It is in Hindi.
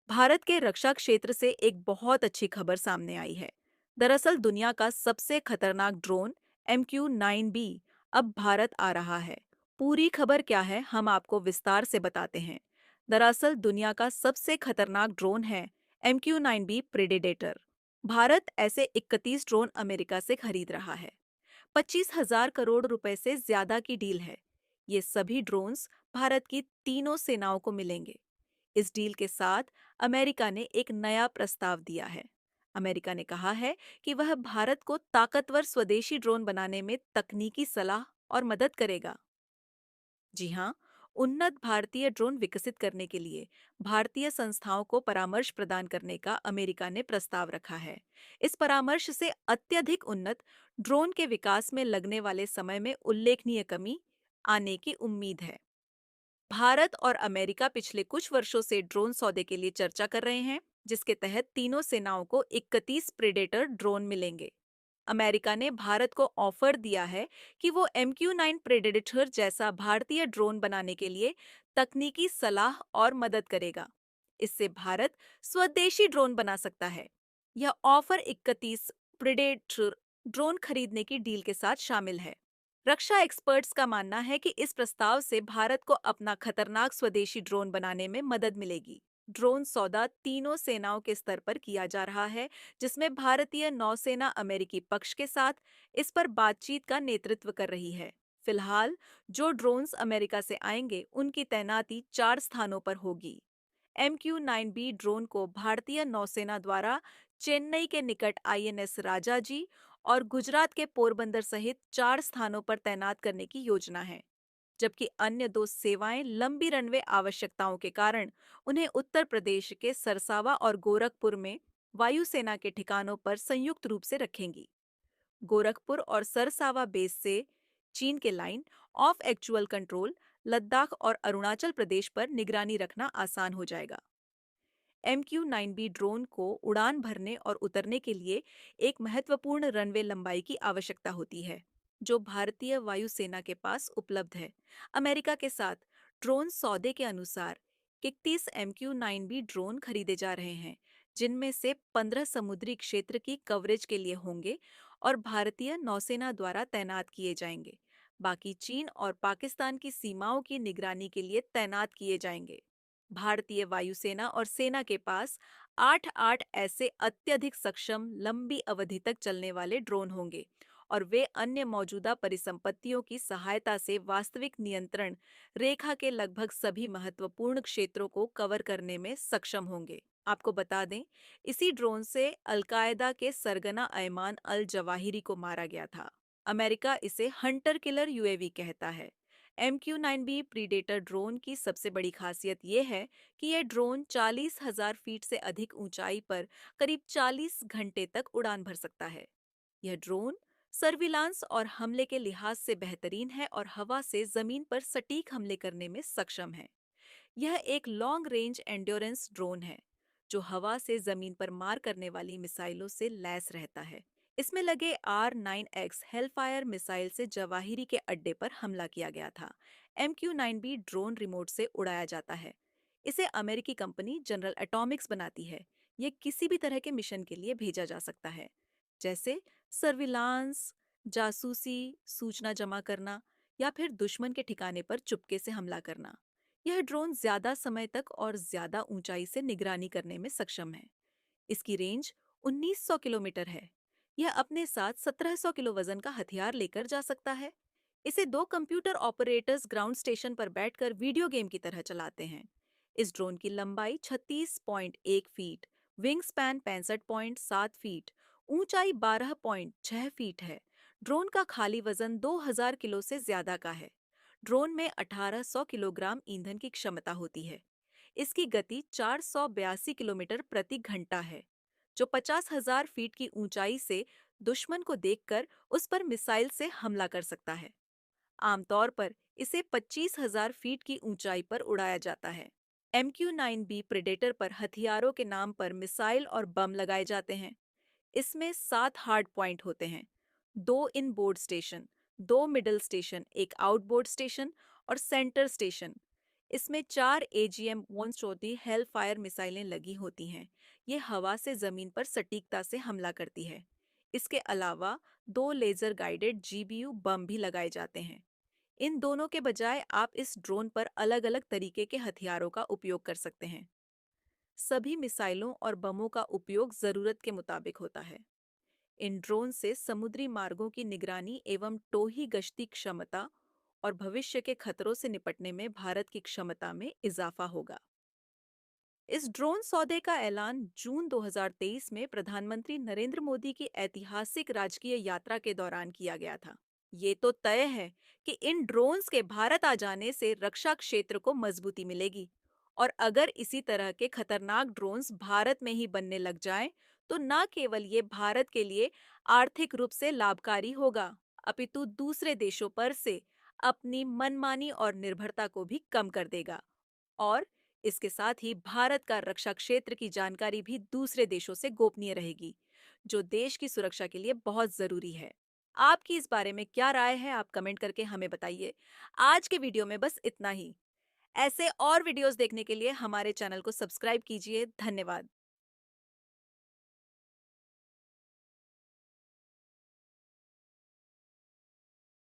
भारत के रक्षा क्षेत्र से एक बहुत अच्छी खबर सामने आई है। दरअसल दुनिया का सबसे खतरनाक ड्रोन MQ-9B अब भारत आ रहा है। पूरी खबर क्या है हम आपको विस्तार से बताते हैं। दरअसल दुनिया का सबसे खतरनाक ड्रोन है MQ-9B प्रेडेटर। भारत ऐसे 31 ड्रोन अमेरिका से खरीद रहा है। 25,000 करोड़ रुपए से ज्यादा की डील है। ये सभी ड्रोन्स भारत की तीनों सेनाओं को मिलेंगे। इस डील के साथ अमेरिका ने एक नया प्रस्ताव दिया है। अमेरिका ने कहा है कि वह भारत को ताकतवर स्वदेशी ड्रोन बनाने में तकनीकी सलाह और मदद करेगा। जी हाँ, उन्नत भारतीय ड्रोन विकसित करने के लिए भारतीय संस्थाओं को परामर्श प्रदान करने का अमेरिका ने प्रस्ताव रखा है। इस परामर्श से अत्यधिक उन्नत ड्रोन के विकास में लगने वाले समय में उल्लेखनीय कमी आने की उम्मीद है। भारत और अमेरिका पिछले कुछ वर्षों से ड्रोन सौदे के लिए चर्चा कर रहे हैं, जिसके तहत तीनों सेनाओं को 31 प्रेडेटर ड्रोन मिलेंगे। अमेरिका ने भारत को ऑफर दिया है कि वो MQ-9 प्रेडेटर जैसा भारतीय ड्रोन बनाने के लिए तकनीकी सलाह और मदद करेगा। इससे भारत स्वदेशी ड्रोन बना सकता है। यह ऑफर 31 प्रेडेटर ड्रोन खरीदने की डील के साथ शामिल है। रक्षा एक्सपर्ट्स का मानना है कि इस प्रस्ताव से भारत को अपना खतरनाक स्वदेशी ड्रोन बनाने में मदद मिलेगी। ड्रोन सौदा तीनों सेनाओं के स्तर पर किया जा रहा है, जिसमें भारतीय नौसेना अमेरिकी पक्ष के साथ इस पर बातचीत का नेतृत्व कर रही है। फिलहाल जो ड्रोन्स अमेरिका से आएंगे, उनकी तैनाती 4 स्थानों पर होगी। MQ-9B ड्रोन को भारतीय नौसेना द्वारा चेन्नई के निकट INS राजाजी और गुजरात के पोरबंदर सहित 4 स्थानों पर तैनात करने की योजना है, जबकि अन्य 2 सेवाएं लंबी रनवे आवश्यकताओं के कारण उन्हें उत्तर प्रदेश के सरसावा और गोरखपुर में वायुसेना के ठिकानों पर संयुक्त रूप से रखेंगी। गोरखपुर और सरसावा बेस से चीन के line of actual control Ladakh और अरुणाचल प्रदेश पर निगरानी रखना आसान हो जाएगा। MQ-9B ड्रोन को उड़ान भरने और उतरने के लिए एक महत्वपूर्ण रनवे लंबाई की आवश्यकता होती है, जो भारतीय वायुसेना के पास उपलब्ध है। अमेरिका के साथ ड्रोन सौदे के अनुसार 31 MQ-9B ड्रोन खरीदे जा रहे हैं, जिनमें से 15 समुद्री क्षेत्र की कवरेज के लिए होंगे और भारतीय नौसेना द्वारा तैनात किए जाएंगे। बाकी चीन और पाकिस्तान की सीमाओं की निगरानी के लिए तैनात किए जाएंगे। भारतीय वायुसेना और सेना के पास 8-8 ऐसे अत्यधिक सक्षम लंबी अवधि तक चलने वाले ड्रोन होंगे और वे अन्य मौजूदा परिसंपत्तियों की सहायता से वास्तविक नियंत्रण रेखा के लगभग सभी महत्वपूर्ण क्षेत्रों को कवर करने में सक्षम होंगे। आपको बता दें, इसी ड्रोन से अलकायदा के सरगना अयमान अल जवाहिरी को मारा गया था। अमेरिका इसे हंटर किलर UAV कहता है। MQ-9B प्रीडेटर ड्रोन की सबसे बड़ी खासियत ये है कि यह ड्रोन 40,000 फीट से अधिक ऊंचाई पर करीब 40 घंटे तक उड़ान भर सकता है। यह ड्रोन सर्विलांस और हमले के लिहाज से बेहतरीन है और हवा से जमीन पर सटीक हमले करने में सक्षम है। यह एक लॉन्ग रेंज एंड्योरेंस ड्रोन है, जो हवा से जमीन पर मार करने वाली मिसाइलों से लैस रहता है। इसमें लगे R9X हेलफायर मिसाइल से जवाहिरी के अड्डे पर हमला किया गया था। MQ-9B ड्रोन रिमोट से उड़ाया जाता है। इसे अमेरिकी कंपनी जनरल एटॉमिक्स बनाती है। ये किसी भी तरह के मिशन के लिए भेजा जा सकता है, जैसे सर्विलांस, जासूसी, सूचना जमा करना या फिर दुश्मन के ठिकाने पर चुपके से हमला करना। यह ड्रोन ज्यादा समय तक और ज्यादा ऊंचाई से निगरानी करने में सक्षम है। इसकी रेंज 1900 किलोमीटर है। यह अपने साथ 1700 किलो वजन का हथियार लेकर जा सकता है। इसे 2 कंप्यूटर ऑपरेटर्स ग्राउंड स्टेशन पर बैठकर वीडियो गेम की तरह चलाते हैं। इस ड्रोन की लंबाई 36.1 फीट, विंग स्पैन 65.7 फीट, ऊंचाई 12.6 फीट है। ड्रोन का खाली वजन 2000 किलो से ज्यादा का है। ड्रोन में 1800 किलोग्राम ईंधन की क्षमता होती है। इसकी गति 482 किलोमीटर प्रति घंटा है, जो 50,000 फीट की ऊंचाई से दुश्मन को देखकर उस पर मिसाइल से हमला कर सकता है। आमतौर पर इसे 25,000 फीट की ऊंचाई पर उड़ाया जाता है। MQ-9B प्रेडेटर पर हथियारों के नाम पर मिसाइल और बम लगाए जाते हैं। इसमें 7 हार्ड पॉइंट होते हैं, 2 इन बोर्ड स्टेशन, 2 मिडल स्टेशन, एक आउटबोर्ड स्टेशन और सेंटर स्टेशन। इसमें 4 AGM-114 हेल फायर मिसाइलें लगी होती हैं। ये हवा से जमीन पर सटीकता से हमला करती है। इसके अलावा 2 लेजर गाइडेड GBU बम भी लगाए जाते हैं। इन दोनों के बजाय आप इस ड्रोन पर अलग-अलग तरीके के हथियारों का उपयोग कर सकते हैं। सभी मिसाइलों और बमों का उपयोग जरूरत के मुताबिक होता है। इन ड्रोन से समुद्री मार्गों की निगरानी एवं टोही गश्ती क्षमता और भविष्य के खतरों से निपटने में भारत की क्षमता में इजाफा होगा। इस ड्रोन सौदे का ऐलान जून 2023 में प्रधानमंत्री नरेंद्र मोदी की ऐतिहासिक राजकीय यात्रा के दौरान किया गया था। ये तो तय है कि इन ड्रोन्स के भारत आ जाने से रक्षा क्षेत्र को मजबूती मिलेगी। और अगर इसी तरह के खतरनाक ड्रोन्स भारत में ही बनने लग जाएं, तो न केवल ये भारत के लिए आर्थिक रूप से लाभकारी होगा, अपितु दूसरे देशों पर से अपनी मनमानी और निर्भरता को भी कम कर देगा। और इसके साथ ही भारत का रक्षा क्षेत्र की जानकारी भी दूसरे देशों से गोपनीय रहेगी, जो देश की सुरक्षा के लिए बहुत जरूरी है। आपकी इस बारे में क्या राय है, आप कमेंट करके हमें बताइए। आज के वीडियो में बस इतना ही। ऐसे और वीडियोस देखने के लिए हमारे चैनल को सब्सक्राइब कीजिए। धन्यवाद।